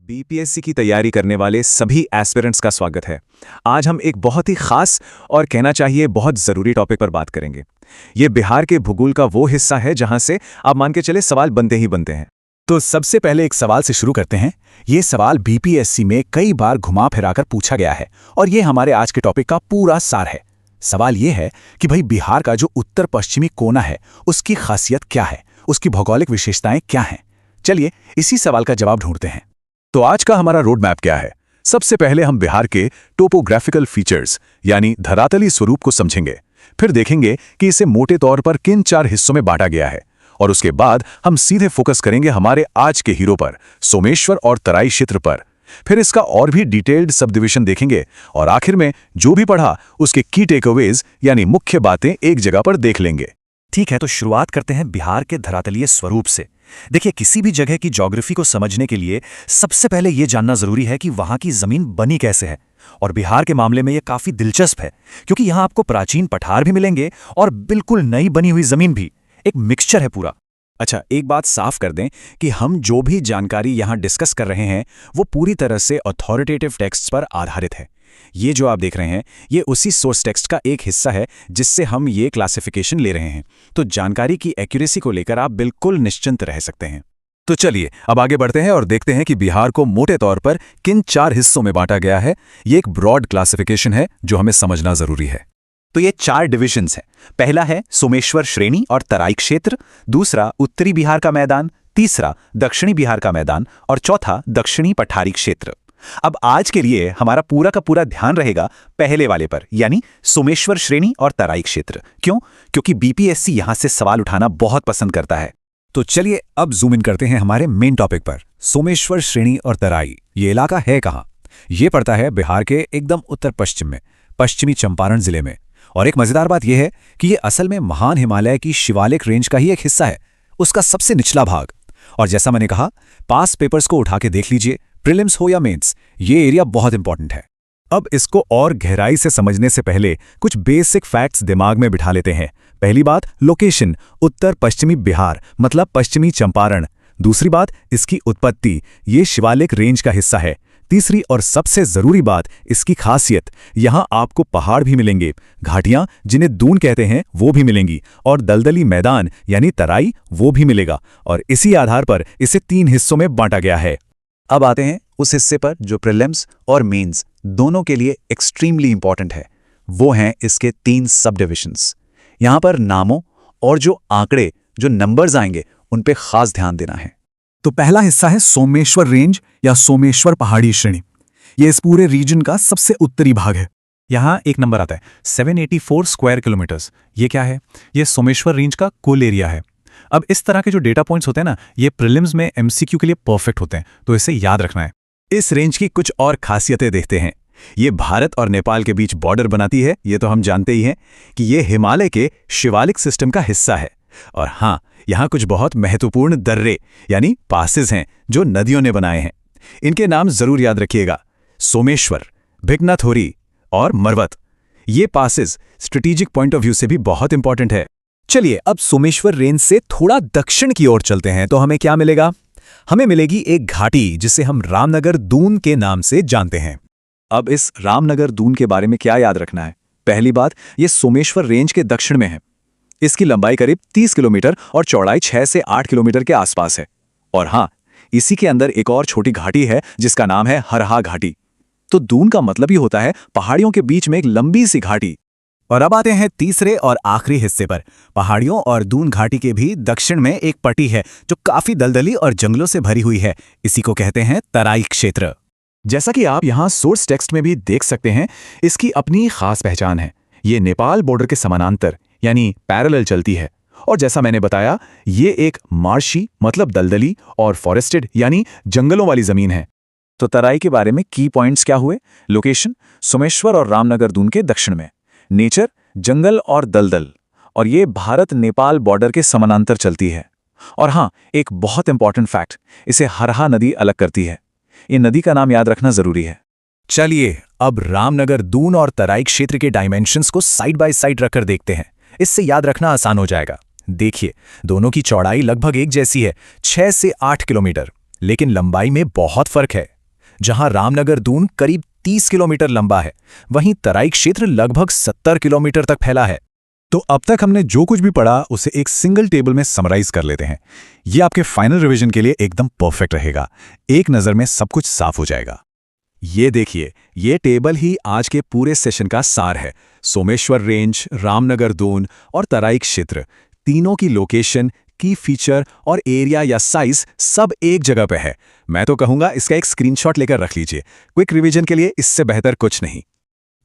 BPSC की तैयारी करने वाले सभी एस्पिरेंट्स का स्वागत है। आज हम एक बहुत ही खास और कहना चाहिए बहुत ज़रूरी टॉपिक पर बात करेंगे। ये बिहार के भूगोल का वो हिस्सा है जहां से आप मान के चले सवाल बनते ही बनते हैं। तो सबसे पहले एक सवाल से शुरू करते हैं। ये सवाल बीपीएससी में कई बार घुमा फिराकर पूछा गया है और ये हमारे आज के टॉपिक का पूरा सार है। सवाल ये है कि भाई बिहार का जो उत्तर पश्चिमी कोना है उसकी खासियत क्या है, उसकी भौगोलिक विशेषताएं क्या हैं। चलिए इसी सवाल का जवाब ढूंढते हैं। तो आज का हमारा रोड मैप क्या है? सबसे पहले हम बिहार के टोपोग्राफिकल फीचर्स यानी धरातली स्वरूप को समझेंगे। फिर देखेंगे कि इसे मोटे तौर पर किन 4 हिस्सों में बांटा गया है और उसके बाद हम सीधे फोकस करेंगे हमारे आज के हीरो पर, सोमेश्वर और तराई क्षेत्र पर। फिर इसका और भी डिटेल्ड सब डिविजन देखेंगे और आखिर में जो भी पढ़ा उसके की टेकअवेज यानी मुख्य बातें एक जगह पर देख लेंगे। ठीक है, तो शुरुआत करते हैं बिहार के धरातलीय स्वरूप से। देखिए, किसी भी जगह की ज्योग्राफी को समझने के लिए सबसे पहले यह जानना जरूरी है कि वहां की जमीन बनी कैसे है। और बिहार के मामले में यह काफी दिलचस्प है क्योंकि यहां आपको प्राचीन पठार भी मिलेंगे और बिल्कुल नई बनी हुई जमीन भी। एक मिक्सचर है पूरा। अच्छा, एक बात साफ कर दें कि हम जो भी जानकारी यहाँ डिस्कस कर रहे हैं वो पूरी तरह से अथॉरिटेटिव टेक्स्ट्स पर आधारित है। ये जो आप देख रहे हैं ये उसी सोर्स टेक्स्ट का एक हिस्सा है जिससे हम ये क्लासिफिकेशन ले रहे हैं। तो जानकारी की एक्यूरेसी को लेकर आप बिल्कुल निश्चिंत रह सकते हैं। तो चलिए अब आगे बढ़ते हैं और देखते हैं कि बिहार को मोटे तौर पर किन 4 हिस्सों में बांटा गया है। ये एक ब्रॉड क्लासिफिकेशन है जो हमें समझना जरूरी है। तो ये 4 डिविजन्स हैं। पहला है सोमेश्वर श्रेणी और तराई क्षेत्र, दूसरा उत्तरी बिहार का मैदान, तीसरा दक्षिणी बिहार का मैदान और चौथा दक्षिणी पठारी क्षेत्र। अब आज के लिए हमारा पूरा का पूरा ध्यान रहेगा पहले वाले पर, यानी सोमेश्वर श्रेणी और तराई क्षेत्र। क्यों? क्योंकि बीपीएससी यहां से सवाल उठाना बहुत पसंद करता है। तो चलिए अब जूम इन करते हैं हमारे मेन टॉपिक पर, सोमेश्वर श्रेणी और तराई। ये इलाका है कहां? ये पड़ता है बिहार के एकदम उत्तर पश्चिम में, पश्चिमी चंपारण जिले में। और एक मजेदार बात यह है कि यह असल में महान हिमालय की शिवालिक रेंज का ही एक हिस्सा है, उसका सबसे निचला भाग। और जैसा मैंने कहा, पास पेपर्स को उठा के देख लीजिए, प्रीलिम्स हो या मेंस, ये एरिया बहुत इंपॉर्टेंट है। अब इसको और गहराई से समझने से पहले कुछ बेसिक फैक्ट्स दिमाग में बिठा लेते हैं। पहली बात, लोकेशन उत्तर पश्चिमी बिहार मतलब पश्चिमी चंपारण। दूसरी बात, इसकी उत्पत्ति, ये शिवालिक रेंज का हिस्सा है। तीसरी और सबसे जरूरी बात, इसकी खासियत, यहां आपको पहाड़ भी मिलेंगे, घाटियां जिन्हें दून कहते हैं वो भी मिलेंगी, और दलदली मैदान यानी तराई वो भी मिलेगा। और इसी आधार पर इसे 3 हिस्सों में बांटा गया है। अब आते हैं उस हिस्से पर जो प्रीलिम्स और मेंस दोनों के लिए एक्सट्रीमली इंपॉर्टेंट है। वो हैं इसके 3 सब डिविजन्स। यहां पर नामों और जो आंकड़े, जो नंबर्स आएंगे, उन पे खास ध्यान देना है। तो पहला हिस्सा है सोमेश्वर रेंज या सोमेश्वर पहाड़ी श्रेणी। ये इस पूरे रीजन का सबसे उत्तरी भाग है। यहाँ एक नंबर आता है 784 स्क्वायर किलोमीटर्स। ये क्या है? ये सोमेश्वर रेंज का कुल एरिया है। अब इस तरह के जो डेटा पॉइंट्स होते हैं ना, ये प्रीलिम्स में एमसीक्यू के लिए परफेक्ट होते हैं, तो इसे याद रखना है। इस रेंज की कुछ और खासियतें देखते हैं। ये भारत और नेपाल के बीच बॉर्डर बनाती है, ये तो हम जानते ही हैं कि ये हिमालय के शिवालिक सिस्टम का हिस्सा है। और हाँ, यहाँ कुछ बहुत महत्वपूर्ण दर्रे यानी पासेस हैं जो नदियों ने बनाए हैं। इनके नाम जरूर याद रखिएगा, सोमेश्वर, भिकनाथोरी और मरवत। ये passes strategic point of view से भी बहुत इंपॉर्टेंट है। चलिए अब सोमेश्वर रेंज से थोड़ा दक्षिण की ओर चलते हैं, तो हमें क्या मिलेगा? हमें मिलेगी एक घाटी जिसे हम रामनगर दून के नाम से जानते हैं। अब इस रामनगर दून के बारे में क्या याद रखना है? पहली बात, ये सोमेश्वर रेंज के दक्षिण में है। इसकी लंबाई करीब 30 किलोमीटर और चौड़ाई 6 से 8 किलोमीटर के आसपास है। और हाँ, इसी के अंदर एक और छोटी घाटी है जिसका नाम है हरहा घाटी। तो दून का मतलब ही होता है पहाड़ियों के बीच में एक लंबी सी घाटी। और अब आते हैं तीसरे और आखिरी हिस्से पर। पहाड़ियों और दून घाटी के भी दक्षिण में एक पट्टी है जो काफी दलदली और जंगलों से भरी हुई है। इसी को कहते हैं तराई क्षेत्र। जैसा कि आप यहाँ सोर्स टेक्स्ट में भी देख सकते हैं, इसकी अपनी खास पहचान है। ये नेपाल बॉर्डर के समानांतर यानी पैरेलल चलती है। और जैसा मैंने बताया, ये एक मार्शी मतलब दलदली और फॉरेस्टेड यानी जंगलों वाली जमीन है। तो तराई के बारे में की पॉइंट्स क्या हुए? लोकेशन सोमेश्वर और रामनगर दून के दक्षिण में, नेचर जंगल और दलदल, और ये भारत नेपाल बॉर्डर के समानांतर चलती है। और हाँ, एक बहुत इंपॉर्टेंट फैक्ट, इसे हरहा नदी अलग करती है। ये नदी का नाम याद रखना जरूरी है। चलिए अब रामनगर दून और तराई क्षेत्र के डायमेंशंस को साइड बाय साइड रखकर देखते हैं। इससे याद रखना आसान हो जाएगा। देखिए, दोनों की चौड़ाई लगभग एक जैसी है, 6 से 8 किलोमीटर, लेकिन लंबाई में बहुत फर्क है। जहां रामनगर दून करीब 30 किलोमीटर लंबा है, वहीं तराई क्षेत्र लगभग 70 किलोमीटर तक फैला है। तो अब तक हमने जो कुछ भी पढ़ा उसे एक सिंगल टेबल में समराइज कर लेते हैं। ये आपके फाइनल रिवीजन के लिए एकदम परफेक्ट रहेगा। एक नज़र में सब कुछ साफ हो जाएगा। ये देखिए, ये टेबल ही आज के पूरे सेशन का सार है। सोमेश्वर रेंज, रामनगर दून और तराई क्षेत्र, तीनों की लोकेशन, की फीचर और एरिया या साइज सब एक जगह पे है। मैं तो कहूँगा इसका एक स्क्रीनशॉट लेकर रख लीजिए। क्विक रिवीजन के लिए इससे बेहतर कुछ नहीं।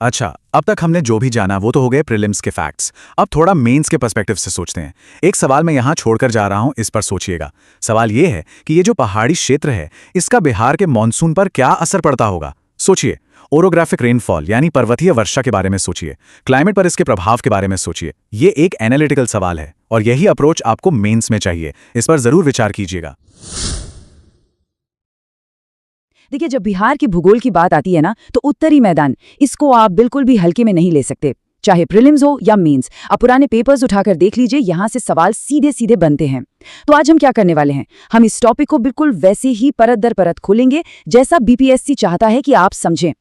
अच्छा, अब तक हमने जो भी जाना वो तो हो गए प्रीलिम्स के फैक्ट्स। अब थोड़ा मेंस के पर्सपेक्टिव से सोचते हैं। एक सवाल मैं यहाँ छोड़कर जा रहा हूँ, इस पर सोचिएगा। सवाल ये है कि ये जो पहाड़ी क्षेत्र है, इसका बिहार के मॉनसून पर क्या असर पड़ता होगा? सोचिए। ओरोग्राफिक रेनफॉल यानी पर्वतीय वर्षा के बारे में सोचिए। क्लाइमेट पर इसके प्रभाव के बारे में सोचिए। ये एक एनालिटिकल सवाल है और यही अप्रोच आपको मेंस में चाहिए। इस पर जरूर विचार कीजिएगा। देखिए, जब बिहार की भूगोल की बात आती है ना, तो उत्तरी मैदान, इसको आप बिल्कुल भी हल्के में नहीं ले सकते। चाहे प्रीलिम्स हो या मेंस, आप पुराने पेपर्स उठाकर देख लीजिए, यहाँ से सवाल सीधे सीधे बनते हैं। तो आज हम क्या करने वाले हैं? हम इस टॉपिक को बिल्कुल वैसे ही परत दर परत खोलेंगे जैसा बीपीएससी चाहता है कि आप समझें।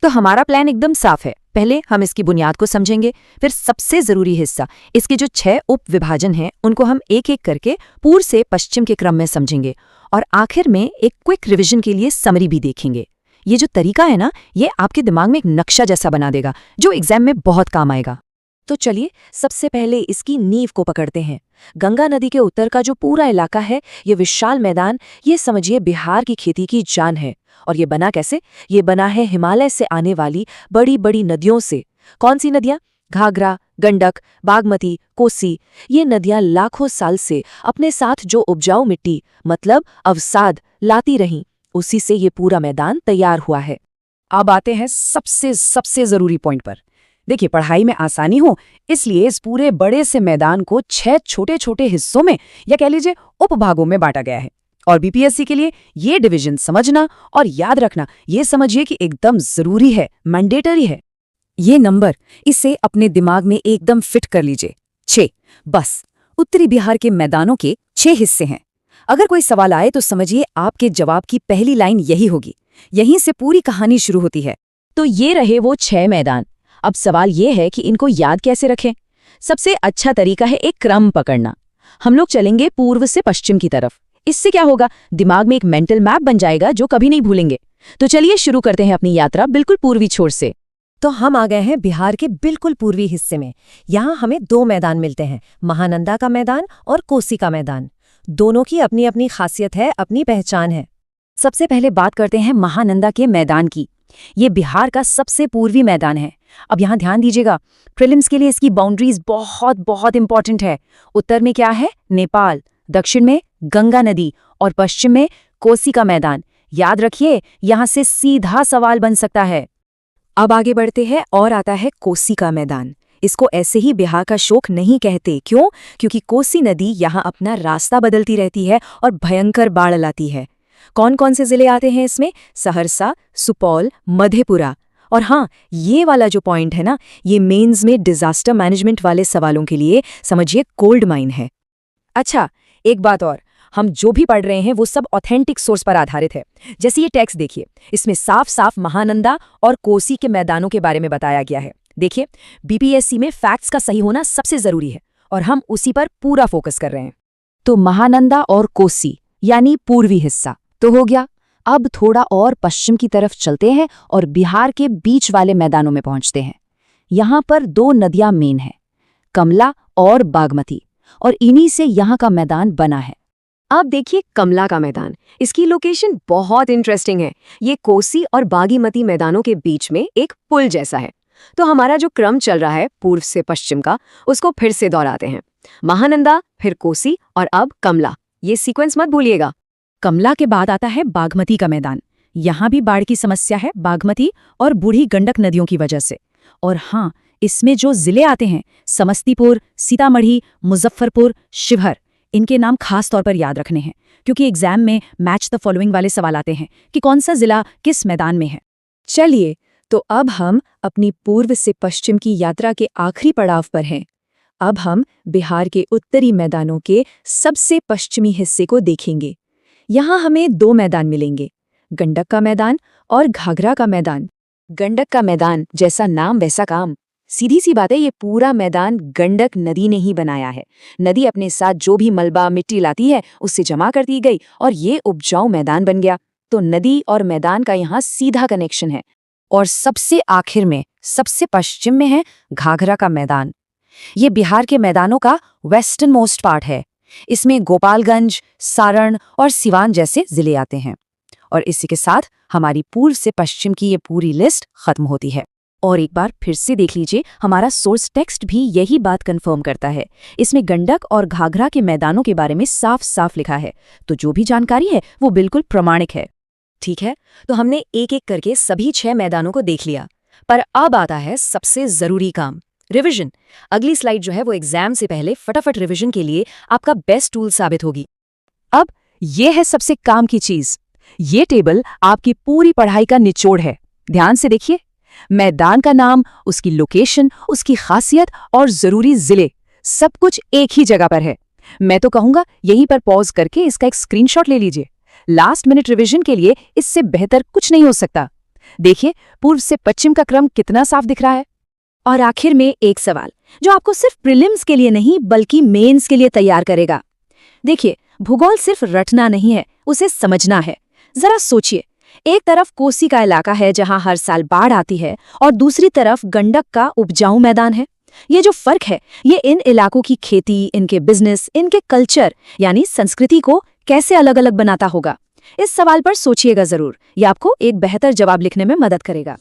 तो हमारा प्लान एकदम साफ है। पहले हम इसकी बुनियाद को समझेंगे, फिर सबसे जरूरी हिस्सा, इसके जो 6 उप विभाजन हैं उनको हम एक एक करके पूर्व से पश्चिम के क्रम में समझेंगे, और आखिर में एक क्विक रिवीजन के लिए समरी भी देखेंगे। ये जो तरीका है ना, ये आपके दिमाग में एक नक्शा जैसा बना देगा जो एग्जाम में बहुत काम आएगा। तो चलिए सबसे पहले इसकी नींव को पकड़ते हैं। गंगा नदी के उत्तर का जो पूरा इलाका है, ये विशाल मैदान, ये समझिए बिहार की खेती की जान है। और ये बना कैसे? ये बना है हिमालय से आने वाली बड़ी बड़ी नदियों से। कौन सी नदियां? घाघरा, गंडक, बागमती, कोसी। ये नदियां लाखों साल से अपने साथ जो उपजाऊ मिट्टी मतलब अवसाद लाती रहीं, उसी से ये पूरा मैदान तैयार हुआ है। अब आते हैं सबसे जरूरी पॉइंट पर। देखिए, पढ़ाई में आसानी हो इसलिए इस पूरे बड़े से मैदान को 6 छोटे छोटे हिस्सों में या कह लीजिए उपभागों में बांटा गया है। और बीपीएससी के लिए ये डिवीजन समझना और याद रखना, ये समझिए कि एकदम जरूरी है, मैंडेटरी है। ये नंबर, इसे अपने दिमाग में एकदम फिट कर लीजिए। 6, बस। उत्तरी बिहार के मैदानों के 6 हिस्से हैं। अगर कोई सवाल आए तो समझिए आपके जवाब की पहली लाइन यही होगी। यहीं से पूरी कहानी शुरू होती है। तो ये रहे वो 6 मैदान। अब सवाल ये है कि इनको याद कैसे रखें? सबसे अच्छा तरीका है एक क्रम पकड़ना। हम लोग चलेंगे पूर्व से पश्चिम की तरफ। इससे क्या होगा? दिमाग में एक मेंटल मैप बन जाएगा जो कभी नहीं भूलेंगे। तो चलिए शुरू करते हैं अपनी यात्रा बिल्कुल पूर्वी छोर से। तो हम आ गए हैं बिहार के बिल्कुल पूर्वी हिस्से में। यहाँ हमें 2 मैदान मिलते हैं, महानंदा का मैदान और कोसी का मैदान। दोनों की अपनी अपनी खासियत है, अपनी पहचान है। सबसे पहले बात करते हैं महानंदा के मैदान की। ये बिहार का सबसे पूर्वी मैदान है। अब यहाँ ध्यान दीजिएगा, प्रीलिम्स के लिए इसकी बाउंड्रीज बहुत बहुत इंपॉर्टेंट है। उत्तर में क्या है? नेपाल, दक्षिण में गंगा नदी और पश्चिम में कोसी का मैदान। याद रखिए, यहाँ से सीधा सवाल बन सकता है। अब आगे बढ़ते हैं और आता है कोसी का मैदान। इसको ऐसे ही बिहार का शोक नहीं कहते। क्यों? क्योंकि कोसी नदी यहाँ अपना रास्ता बदलती रहती है और भयंकर बाढ़ लाती है। कौन कौन से जिले आते हैं इसमें? सहरसा, सुपौल, मधेपुरा। और हाँ, ये वाला जो पॉइंट है ना, ये मेंस में डिजास्टर मैनेजमेंट वाले सवालों के लिए समझिए गोल्ड माइन है। अच्छा, एक बात और, हम जो भी पढ़ रहे हैं वो सब ऑथेंटिक सोर्स पर आधारित है। जैसे ये टेक्स्ट देखिए, इसमें साफ साफ महानंदा और कोसी के मैदानों के बारे में बताया गया है। देखिए, बीपीएससी में फैक्ट्स का सही होना सबसे जरूरी है और हम उसी पर पूरा फोकस कर रहे हैं। तो महानंदा और कोसी यानी पूर्वी हिस्सा तो हो गया। अब थोड़ा और पश्चिम की तरफ चलते हैं और बिहार के बीच वाले मैदानों में पहुंचते हैं। यहाँ पर 2 नदियां मेन हैं, कमला और बागमती, और इन्हीं से यहाँ का मैदान बना है। अब देखिए कमला का मैदान। इसकी लोकेशन बहुत इंटरेस्टिंग है। ये कोसी और बागमती मैदानों के बीच में एक पुल जैसा है। तो हमारा जो क्रम चल रहा है पूर्व से पश्चिम का, उसको फिर से दोहराते हैं। महानंदा, फिर कोसी और अब कमला। ये सीक्वेंस मत भूलिएगा। कमला के बाद आता है बागमती का मैदान। यहाँ भी बाढ़ की समस्या है, बागमती और बूढ़ी गंडक नदियों की वजह से। और हाँ, इसमें जो जिले आते हैं, समस्तीपुर, सीतामढ़ी, मुजफ्फरपुर, शिवहर, इनके नाम खास तौर पर याद रखने हैं क्योंकि एग्जाम में मैच द फॉलोइंग वाले सवाल आते हैं कि कौन सा जिला किस मैदान में है। चलिए, तो अब हम अपनी पूर्व से पश्चिम की यात्रा के आखिरी पड़ाव पर हैं। अब हम बिहार के उत्तरी मैदानों के सबसे पश्चिमी हिस्से को देखेंगे। यहाँ हमें 2 मैदान मिलेंगे, गंडक का मैदान और घाघरा का मैदान। गंडक का मैदान, जैसा नाम वैसा काम। सीधी सी बात है, ये पूरा मैदान गंडक नदी ने ही बनाया है। नदी अपने साथ जो भी मलबा मिट्टी लाती है उससे जमा कर दी गई और ये उपजाऊ मैदान बन गया। तो नदी और मैदान का यहाँ सीधा कनेक्शन है। और सबसे आखिर में, सबसे पश्चिम में है घाघरा का मैदान। ये बिहार के मैदानों का वेस्टर्न मोस्ट पार्ट है। इसमें गोपालगंज, सारण और सिवान जैसे जिले आते हैं। और इसी के साथ हमारी पूर्व से पश्चिम की ये पूरी लिस्ट खत्म होती है। और एक बार फिर से देख लीजिए, हमारा सोर्स टेक्स्ट भी यही बात कंफर्म करता है। इसमें गंडक और घाघरा के मैदानों के बारे में साफ साफ लिखा है। तो जो भी जानकारी है वो बिल्कुल प्रामाणिक है। ठीक है, तो हमने एक एक करके सभी 6 मैदानों को देख लिया। पर अब आता है सबसे जरूरी काम, रिवीजन। अगली स्लाइड जो है वो एग्जाम से पहले फटाफट रिवीजन के लिए आपका बेस्ट टूल साबित होगी। अब ये है सबसे काम की चीज। ये टेबल आपकी पूरी पढ़ाई का निचोड़ है। ध्यान से देखिए, मैदान का नाम, उसकी लोकेशन, उसकी खासियत और जरूरी जिले, सब कुछ एक ही जगह पर है। मैं तो कहूंगा यहीं पर पॉज करके इसका एक स्क्रीनशॉट ले लीजिए। लास्ट मिनट रिवीजन के लिए इससे बेहतर कुछ नहीं हो सकता। देखिए, पूर्व से पश्चिम का क्रम कितना साफ दिख रहा है। और आखिर में एक सवाल जो आपको सिर्फ प्रीलिम्स के लिए नहीं बल्कि मेंस के लिए तैयार करेगा। देखिए, भूगोल सिर्फ रटना नहीं है, उसे समझना है। जरा सोचिए, एक तरफ कोसी का इलाका है जहां हर साल बाढ़ आती है और दूसरी तरफ गंडक का उपजाऊ मैदान है। ये जो फर्क है, ये इन इलाकों की खेती, इनके बिजनेस, इनके कल्चर यानी संस्कृति को कैसे अलग अलग बनाता होगा। इस सवाल पर सोचिएगा जरूर, ये आपको एक बेहतर जवाब लिखने में मदद करेगा।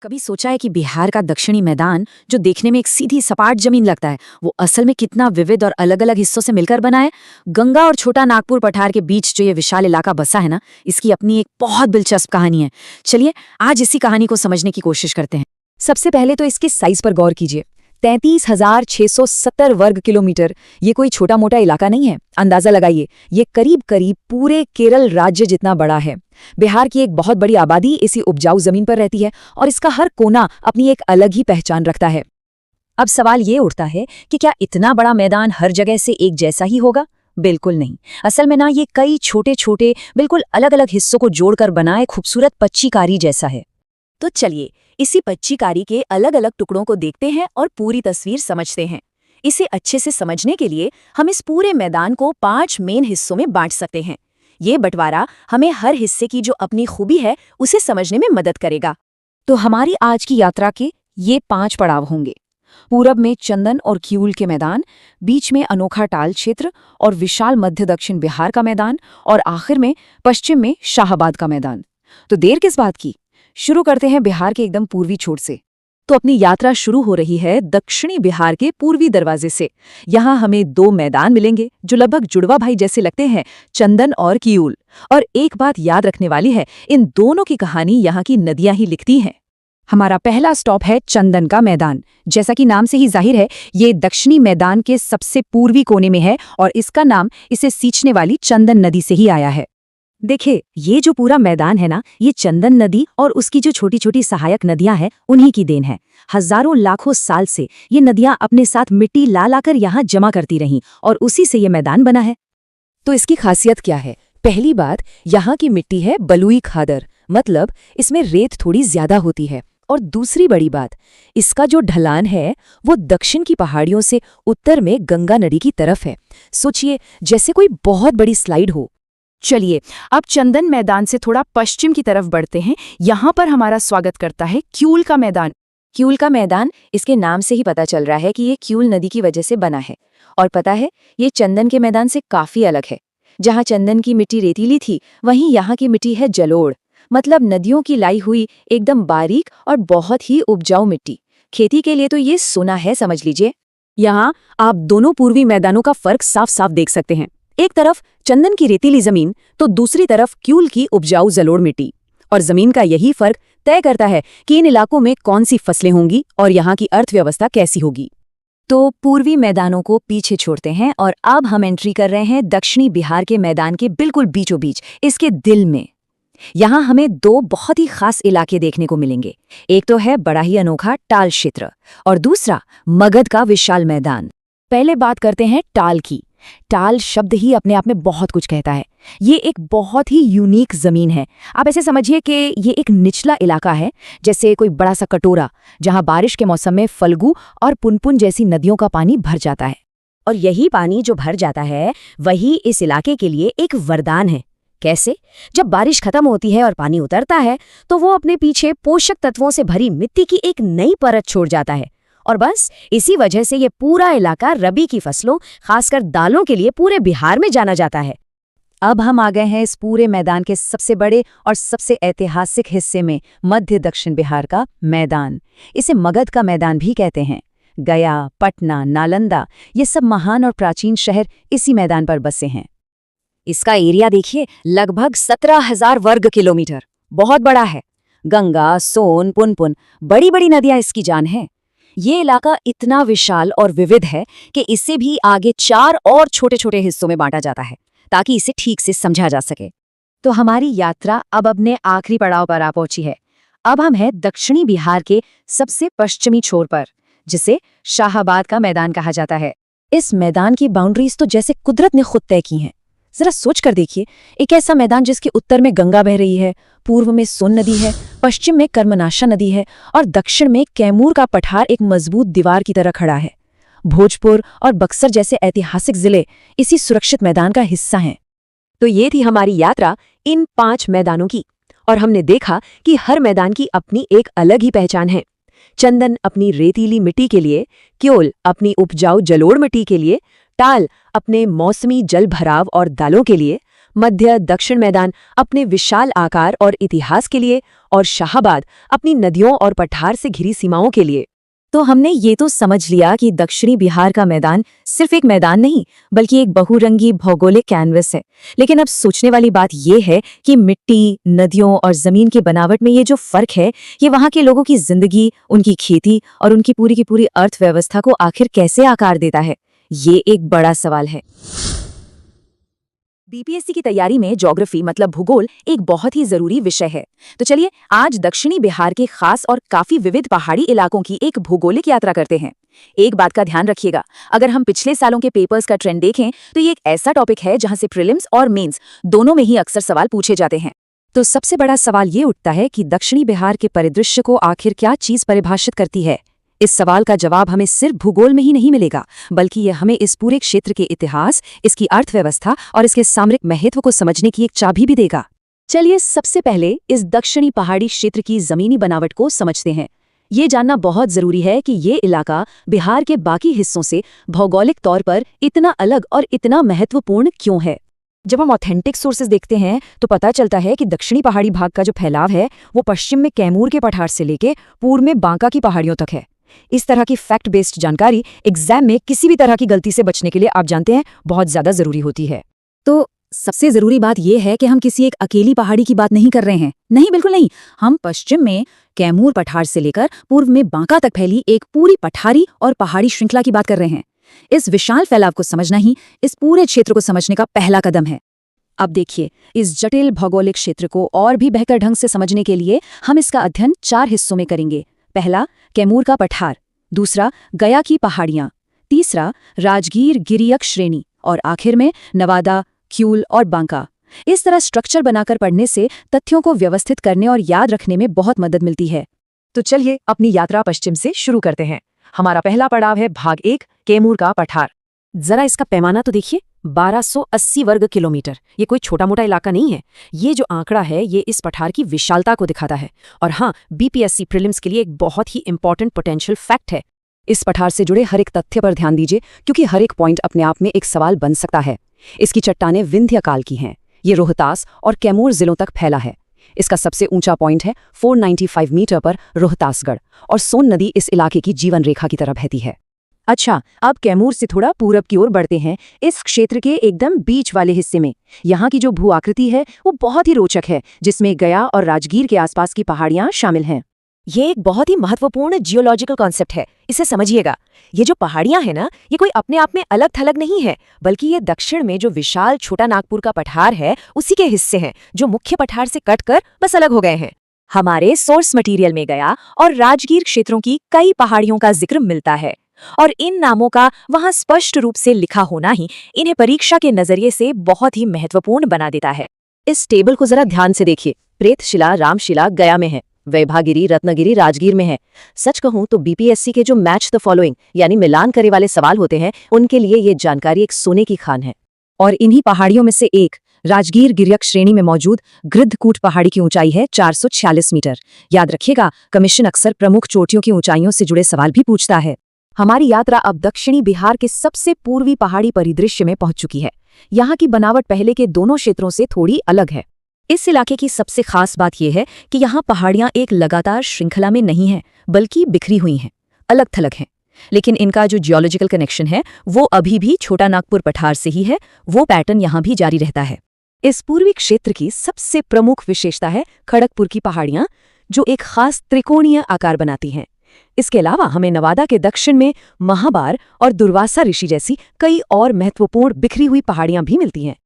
कभी सोचा है कि बिहार का दक्षिणी मैदान, जो देखने में एक सीधी सपाट जमीन लगता है, वो असल में कितना विविध और अलग अलग हिस्सों से मिलकर बना है? गंगा और छोटा नागपुर पठार के बीच जो ये विशाल इलाका बसा है ना, इसकी अपनी एक बहुत दिलचस्प कहानी है। चलिए आज इसी कहानी को समझने की कोशिश करते हैं। सबसे पहले तो इसके साइज पर गौर कीजिए। 33,670 वर्ग किलोमीटर। ये कोई छोटा मोटा इलाका नहीं है। अंदाजा लगाइए, ये करीब करीब पूरे केरल राज्य जितना बड़ा है। बिहार की एक बहुत बड़ी आबादी इसी उपजाऊ जमीन पर रहती है और इसका हर कोना अपनी एक अलग ही पहचान रखता है। अब सवाल ये उठता है कि क्या इतना बड़ा मैदान हर जगह से एक जैसा ही होगा? बिल्कुल नहीं। असल में ना, ये कई छोटे छोटे बिल्कुल अलग अलग हिस्सों को जोड़कर बनाए खूबसूरत पच्चीकारी जैसा है। तो चलिए इसी पच्चीकारी के अलग अलग टुकड़ों को देखते हैं और पूरी तस्वीर समझते हैं। इसे अच्छे से समझने के लिए हम इस पूरे मैदान को 5 मेन हिस्सों में बांट सकते हैं। ये बंटवारा हमें हर हिस्से की जो अपनी खूबी है उसे समझने में मदद करेगा। तो हमारी आज की यात्रा के ये 5 पड़ाव होंगे। पूरब में चंदन और क्यूल के मैदान, बीच में अनोखा टाल क्षेत्र और विशाल मध्य दक्षिण बिहार का मैदान, और आखिर में पश्चिम में शाहाबाद का मैदान। तो देर किस बात की, शुरू करते हैं बिहार के एकदम पूर्वी छोर से। तो अपनी यात्रा शुरू हो रही है दक्षिणी बिहार के पूर्वी दरवाजे से। यहाँ हमें 2 मैदान मिलेंगे जो लगभग जुड़वा भाई जैसे लगते हैं, चंदन और कियूल। और एक बात याद रखने वाली है, इन दोनों की कहानी यहाँ की नदियां ही लिखती हैं। हमारा पहला स्टॉप है चंदन का मैदान। जैसा कि नाम से ही जाहिर है, ये दक्षिणी मैदान के सबसे पूर्वी कोने में है और इसका नाम इसे सींचने वाली चंदन नदी से ही आया है। देखिए, ये जो पूरा मैदान है ना, ये चंदन नदी और उसकी जो छोटी छोटी सहायक नदियां हैं उन्हीं की देन है। हजारों लाखों साल से ये नदियां अपने साथ मिट्टी ला लाकर यहाँ जमा करती रहीं और उसी से ये मैदान बना है। तो इसकी खासियत क्या है? पहली बात, यहाँ की मिट्टी है बलुई खादर, मतलब इसमें रेत थोड़ी ज्यादा होती है। और दूसरी बड़ी बात, इसका जो ढलान है वो दक्षिण की पहाड़ियों से उत्तर में गंगा नदी की तरफ है। सोचिए जैसे कोई बहुत बड़ी स्लाइड हो। चलिए अब चंदन मैदान से थोड़ा पश्चिम की तरफ बढ़ते हैं। यहाँ पर हमारा स्वागत करता है क्यूल का मैदान। क्यूल का मैदान, इसके नाम से ही पता चल रहा है कि ये क्यूल नदी की वजह से बना है। और पता है, ये चंदन के मैदान से काफी अलग है। जहाँ चंदन की मिट्टी रेतीली थी, वहीं यहाँ की मिट्टी है जलोढ़, मतलब नदियों की लाई हुई एकदम बारीक और बहुत ही उपजाऊ मिट्टी। खेती के लिए तो ये सोना है, समझ लीजिए। यहाँ आप दोनों पूर्वी मैदानों का फर्क साफ साफ देख सकते हैं। एक तरफ चंदन की रेतीली जमीन तो दूसरी तरफ क्यूल की उपजाऊ जलोढ़ मिट्टी। और जमीन का यही फर्क तय करता है कि इन इलाकों में कौन सी फसलें होंगी और यहाँ की अर्थव्यवस्था कैसी होगी। तो पूर्वी मैदानों को पीछे छोड़ते हैं और अब हम एंट्री कर रहे हैं दक्षिणी बिहार के मैदान के बिल्कुल बीचों बीच, इसके दिल में। यहाँ हमें 2 बहुत ही खास इलाके देखने को मिलेंगे। एक तो है बड़ा ही अनोखा टाल क्षेत्र और दूसरा मगध का विशाल मैदान। पहले बात करते हैं टाल की। टाल शब्द ही अपने आप में बहुत कुछ कहता है। ये एक बहुत ही यूनिक जमीन है। आप ऐसे समझिए कि ये एक निचला इलाका है, जैसे कोई बड़ा सा कटोरा, जहां बारिश के मौसम में फल्गु और पुनपुन जैसी नदियों का पानी भर जाता है। और यही पानी जो भर जाता है वही इस इलाके के लिए एक वरदान है। कैसे? जब बारिश खत्म होती है और पानी उतरता है तो वो अपने पीछे पोषक तत्वों से भरी मिट्टी की एक नई परत छोड़ जाता है, और बस इसी वजह से ये पूरा इलाका रबी की फसलों, खासकर दालों के लिए पूरे बिहार में जाना जाता है। अब हम आ गए हैं इस पूरे मैदान के सबसे बड़े और सबसे ऐतिहासिक हिस्से में, मध्य दक्षिण बिहार का मैदान। इसे मगध का मैदान भी कहते हैं। गया, पटना, नालंदा, ये सब महान और प्राचीन शहर इसी मैदान पर बसे हैं। इसका एरिया देखिए, लगभग 17,000 वर्ग किलोमीटर, बहुत बड़ा है। गंगा, सोन, पुनपुन, बड़ी बड़ी नदियां इसकी जान हैं। ये इलाका इतना विशाल और विविध है कि इसे भी आगे 4 और छोटे छोटे हिस्सों में बांटा जाता है ताकि इसे ठीक से समझा जा सके। तो हमारी यात्रा अब अपने आखिरी पड़ाव पर आ पहुंची है। अब हम हैं दक्षिणी बिहार के सबसे पश्चिमी छोर पर, जिसे शाहाबाद का मैदान कहा जाता है। इस मैदान की बाउंड्रीज तो जैसे कुदरत ने खुद तय की हैं। जरा सोच कर देखिए, एक ऐसा मैदान जिसके उत्तर में गंगा बह रही है, पूर्व में सोन नदी है, पश्चिम में कर्मनाशा नदी है और दक्षिण में कैमूर का पठार एक मजबूत दीवार की तरह खड़ा है। भोजपुर और बक्सर जैसे ऐतिहासिक जिले इसी सुरक्षित मैदान का हिस्सा हैं। तो ये थी हमारी यात्रा इन 5 मैदानों की, और हमने देखा कि हर मैदान की अपनी एक अलग ही पहचान है। चंदन अपनी रेतीली मिट्टी के लिए, क्योल अपनी उपजाऊ जलोढ़ मिट्टी के लिए, टाल अपने मौसमी जल भराव और दालों के लिए, मध्य दक्षिण मैदान अपने विशाल आकार और इतिहास के लिए, और शाहाबाद अपनी नदियों और पठार से घिरी सीमाओं के लिए। तो हमने ये तो समझ लिया कि दक्षिणी बिहार का मैदान सिर्फ एक मैदान नहीं, बल्कि एक बहुरंगी भौगोलिक कैनवस है। लेकिन अब सोचने वाली बात ये है कि मिट्टी, नदियों और जमीन की बनावट में ये जो फर्क है, ये वहाँ के लोगों की जिंदगी, उनकी खेती और उनकी पूरी की पूरी अर्थव्यवस्था को आखिर कैसे आकार देता है, ये एक बड़ा सवाल है। बीपीएससी की तैयारी में ज्योग्राफी मतलब भूगोल एक बहुत ही जरूरी विषय है। तो चलिए आज दक्षिणी बिहार के खास और काफी विविध पहाड़ी इलाकों की एक भूगोलिक यात्रा करते हैं। एक बात का ध्यान रखिएगा, अगर हम पिछले सालों के पेपर्स का ट्रेंड देखें तो ये एक ऐसा टॉपिक है जहां से प्रीलिम्स और मेंस दोनों में ही अक्सर सवाल पूछे जाते हैं। तो सबसे बड़ा सवाल ये उठता है कि दक्षिणी बिहार के परिदृश्य को आखिर क्या चीज परिभाषित करती है। इस सवाल का जवाब हमें सिर्फ भूगोल में ही नहीं मिलेगा, बल्कि यह हमें इस पूरे क्षेत्र के इतिहास, इसकी अर्थव्यवस्था और इसके सामरिक महत्व को समझने की एक चाबी भी देगा। चलिए सबसे पहले इस दक्षिणी पहाड़ी क्षेत्र की जमीनी बनावट को समझते हैं। ये जानना बहुत जरूरी है कि ये इलाका बिहार के बाकी हिस्सों से भौगोलिक तौर पर इतना अलग और इतना महत्वपूर्ण क्यों है। जब हम ऑथेंटिक सोर्सेज देखते हैं तो पता चलता है कि दक्षिणी पहाड़ी भाग का जो फैलाव है वो पश्चिम में कैमूर के पठार से लेके पूर्व में बांका की पहाड़ियों तक है। इस तरह की फैक्ट बेस्ड जानकारी एग्जाम में किसी भी तरह की गलती से बचने के लिए आप जानते हैं बहुत ज्यादा जरूरी होती है। तो सबसे जरूरी बात यह है कि हम किसी एक अकेली पहाड़ी की बात नहीं कर रहे हैं। नहीं, बिल्कुल नहीं। हम पश्चिम में कैमूर पठार से लेकर पूर्व में बांका तक फैली एक पूरी पठारी और पहाड़ी श्रृंखला की बात कर रहे हैं। इस विशाल फैलाव को समझना ही इस पूरे क्षेत्र को समझने का पहला कदम है। अब देखिए, इस जटिल भौगोलिक क्षेत्र को और भी बेहतर ढंग से समझने के लिए हम इसका अध्ययन 4 हिस्सों में करेंगे। पहला, कैमूर का पठार। दूसरा, गया की पहाड़ियां। तीसरा, राजगीर गिरियक श्रेणी। और आखिर में नवादा, क्यूल और बांका। इस तरह स्ट्रक्चर बनाकर पढ़ने से तथ्यों को व्यवस्थित करने और याद रखने में बहुत मदद मिलती है। तो चलिए अपनी यात्रा पश्चिम से शुरू करते हैं। हमारा पहला पड़ाव है भाग 1, कैमूर का पठार। जरा इसका पैमाना तो देखिए, 1280 वर्ग किलोमीटर। ये कोई छोटा मोटा इलाका नहीं है। ये जो आंकड़ा है ये इस पठार की विशालता को दिखाता है। और हाँ, बीपीएससी प्रीलिम्स के लिए एक बहुत ही इंपॉर्टेंट पोटेंशियल फैक्ट है। इस पठार से जुड़े हर एक तथ्य पर ध्यान दीजिए, क्योंकि हर एक पॉइंट अपने आप में एक सवाल बन सकता है। इसकी चट्टानें विंध्य काल की हैं। ये रोहतास और कैमूर जिलों तक फैला है। इसका सबसे ऊंचा पॉइंट है 495 मीटर पर रोहतासगढ़, और सोन नदी इस इलाके की जीवन रेखा की तरह बहती है। अच्छा, अब कैमूर से थोड़ा पूरब की ओर बढ़ते हैं, इस क्षेत्र के एकदम बीच वाले हिस्से में। यहाँ की जो भू आकृति है वो बहुत ही रोचक है, जिसमें गया और राजगीर के आसपास की पहाड़ियां शामिल हैं। ये एक बहुत ही महत्वपूर्ण जियोलॉजिकल कॉन्सेप्ट है, इसे समझिएगा। ये जो पहाड़ियां हैं ना, ये कोई अपने आप में अलग थलग नहीं है, बल्कि ये दक्षिण में जो विशाल छोटा नागपुर का पठार है उसी के हिस्से हैं, जो मुख्य पठार से कटकर बस अलग हो गए हैं। हमारे सोर्स मटेरियल में गया और राजगीर क्षेत्रों की कई पहाड़ियों का जिक्र मिलता है, और इन नामों का वहां स्पष्ट रूप से लिखा होना ही इन्हें परीक्षा के नजरिए से बहुत ही महत्वपूर्ण बना देता है। इस टेबल को जरा ध्यान से देखिए। प्रेतशिला, रामशिला गया में है, वैभागिरी, रत्नगिरी राजगीर में है। सच कहूं तो बीपीएससी के जो मैच द फॉलोइंग यानी मिलान करे वाले सवाल होते हैं, उनके लिए ये जानकारी एक सोने की खान है। और इन्हीं पहाड़ियों में से एक राजगीर गिरियक श्रेणी में मौजूद गृद्धकूट पहाड़ी की ऊंचाई है 446 मीटर। याद रखिएगा, कमीशन अक्सर प्रमुख चोटियों की ऊंचाइयों से जुड़े सवाल भी पूछता है। हमारी यात्रा अब दक्षिणी बिहार के सबसे पूर्वी पहाड़ी परिदृश्य में पहुंच चुकी है। यहाँ की बनावट पहले के दोनों क्षेत्रों से थोड़ी अलग है। इस इलाके की सबसे खास बात यह है कि यहाँ पहाड़ियां एक लगातार श्रृंखला में नहीं हैं, बल्कि बिखरी हुई हैं, अलग थलग हैं। लेकिन इनका जो जियोलॉजिकल कनेक्शन है वो अभी भी छोटा नागपुर पठार से ही है। वो पैटर्न यहाँ भी जारी रहता है। इस पूर्वी क्षेत्र की सबसे प्रमुख विशेषता है खड़गपुर की पहाड़ियां, जो एक खास त्रिकोणीय आकार बनाती हैं। इसके अलावा हमें नवादा के दक्षिण में महाबार और दुर्वासा ऋषि जैसी कई और महत्वपूर्ण बिखरी हुई पहाड़ियां भी मिलती हैं।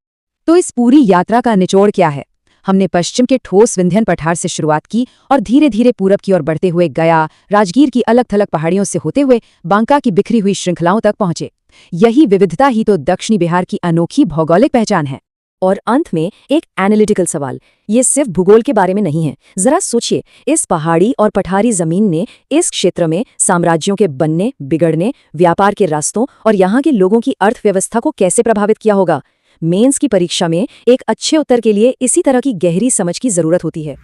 तो इस पूरी यात्रा का निचोड़ क्या है? हमने पश्चिम के ठोस विंध्यन पठार से शुरुआत की और धीरे धीरे पूरब की ओर बढ़ते हुए गया, राजगीर की अलग थलग पहाड़ियों से होते हुए बांका की बिखरी हुई श्रृंखलाओं तक पहुंचे। यही विविधता ही तो दक्षिणी बिहार की अनोखी भौगोलिक पहचान है। और अंत में एक एनालिटिकल सवाल, ये सिर्फ भूगोल के बारे में नहीं है। जरा सोचिए, इस पहाड़ी और पठारी जमीन ने इस क्षेत्र में साम्राज्यों के बनने, बिगड़ने, व्यापार के रास्तों और यहाँ के लोगों की अर्थव्यवस्था को कैसे प्रभावित किया होगा। मेंस की परीक्षा में एक अच्छे उत्तर के लिए इसी तरह की गहरी समझ की जरूरत होती है।